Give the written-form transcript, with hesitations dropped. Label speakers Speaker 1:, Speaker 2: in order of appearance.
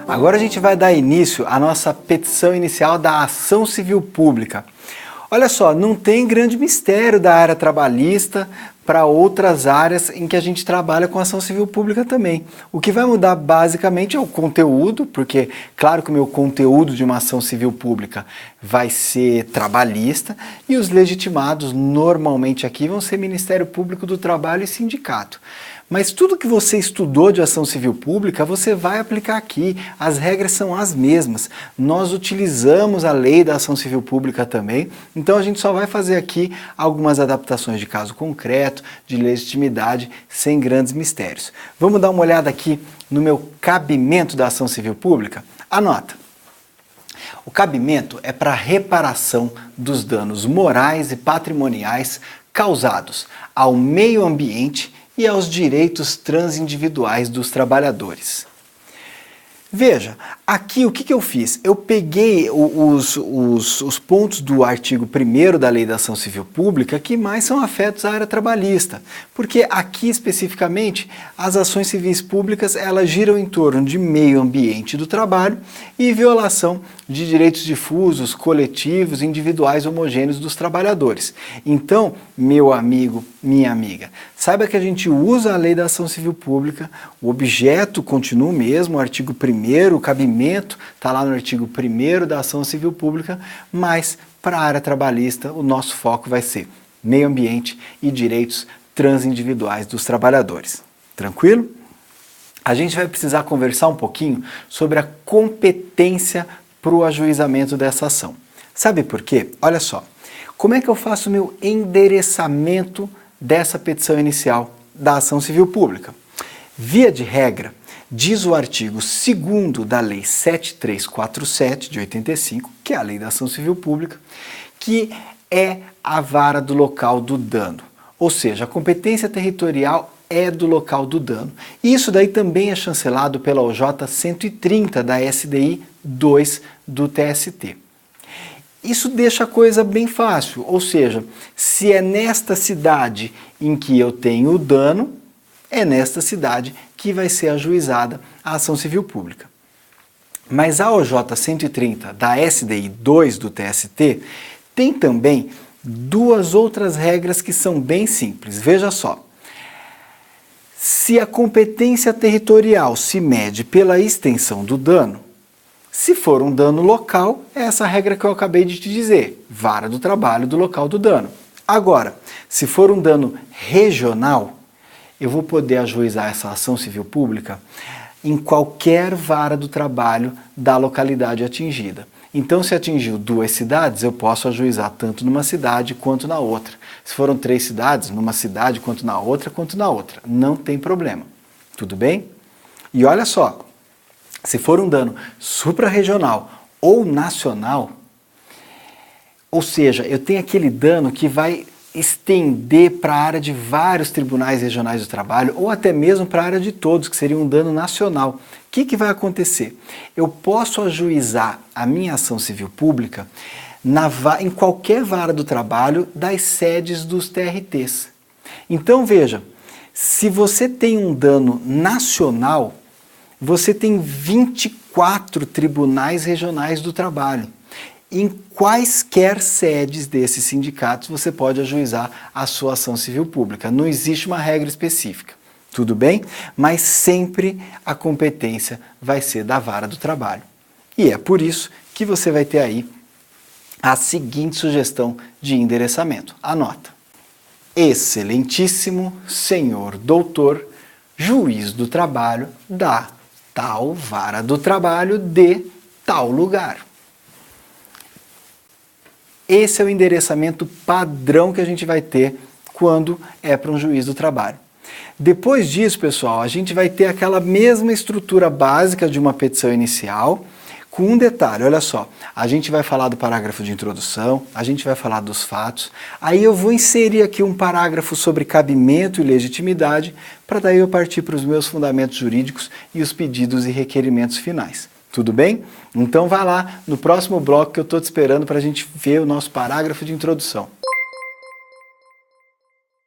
Speaker 1: Agora a gente vai dar início à nossa petição inicial da ação civil pública. Olha só, não tem grande mistério da área trabalhista para outras áreas em que a gente trabalha com ação civil pública também. O que vai mudar basicamente é o conteúdo, porque claro que o meu conteúdo de uma ação civil pública vai ser trabalhista e os legitimados normalmente aqui vão ser Ministério Público do Trabalho e sindicato. Mas tudo que você estudou de ação civil pública, você vai aplicar aqui. As regras são as mesmas. Nós utilizamos a lei da ação civil pública também, então a gente só vai fazer aqui algumas adaptações de caso concreto, de legitimidade, sem grandes mistérios. Vamos dar uma olhada aqui no meu cabimento da ação civil pública? Anota. O cabimento é para reparação dos danos morais e patrimoniais causados ao meio ambiente e aos direitos transindividuais dos trabalhadores. Veja, aqui o que eu fiz? Eu peguei os pontos do artigo 1º da Lei da Ação Civil Pública que mais são afetos à área trabalhista, porque aqui especificamente as ações civis públicas elas giram em torno de meio ambiente do trabalho e violação de direitos difusos, coletivos, individuais homogêneos dos trabalhadores. Então, meu amigo, minha amiga, saiba que a gente usa a Lei da Ação Civil Pública, o objeto continua o mesmo, o artigo 1º, o cabimento está lá no artigo 1º da Ação Civil Pública, mas para a área trabalhista o nosso foco vai ser meio ambiente e direitos transindividuais dos trabalhadores. Tranquilo? A gente vai precisar conversar um pouquinho sobre a competência para o ajuizamento dessa ação. Sabe por quê? Olha só, como é que eu faço o meu endereçamento dessa petição inicial da ação civil pública? Via de regra, diz o artigo 2º da Lei 7347 de 85, que é a Lei da Ação Civil Pública, que é a vara do local do dano. Ou seja, a competência territorial é do local do dano. E isso daí também é chancelado pela OJ 130 da SDI 2 do TST. Isso deixa a coisa bem fácil, ou seja, se é nesta cidade em que eu tenho o dano, é nesta cidade que vai ser ajuizada a ação civil pública. Mas a OJ 130 da SDI 2 do TST tem também duas outras regras que são bem simples. Veja só. Se a competência territorial se mede pela extensão do dano, se for um dano local, é essa regra que eu acabei de te dizer, vara do trabalho do local do dano. Agora, se for um dano regional, eu vou poder ajuizar essa ação civil pública em qualquer vara do trabalho da localidade atingida. Então, se atingiu 2 cidades, eu posso ajuizar tanto numa cidade quanto na outra. Se foram 3 cidades, numa cidade quanto na outra, não tem problema. Tudo bem? E olha só, se for um dano suprarregional ou nacional, ou seja, eu tenho aquele dano que vai estender para a área de vários tribunais regionais do trabalho ou até mesmo para a área de todos, que seria um dano nacional. O que vai acontecer? Eu posso ajuizar a minha ação civil pública em qualquer vara do trabalho das sedes dos TRTs. Então veja, se você tem um dano nacional, você tem 24 tribunais regionais do trabalho. Em quaisquer sedes desses sindicatos você pode ajuizar a sua ação civil pública. Não existe uma regra específica, tudo bem? Mas sempre a competência vai ser da vara do trabalho. E é por isso que você vai ter aí a seguinte sugestão de endereçamento. Anota. Excelentíssimo senhor doutor, juiz do trabalho da tal vara do trabalho de tal lugar. Esse é o endereçamento padrão que a gente vai ter quando é para um juiz do trabalho. Depois disso, pessoal, a gente vai ter aquela mesma estrutura básica de uma petição inicial, com um detalhe, olha só, a gente vai falar do parágrafo de introdução, a gente vai falar dos fatos, aí eu vou inserir aqui um parágrafo sobre cabimento e legitimidade, para daí eu partir para os meus fundamentos jurídicos e os pedidos e requerimentos finais. Tudo bem? Então vai lá no próximo bloco que eu estou te esperando para a gente ver o nosso parágrafo de introdução.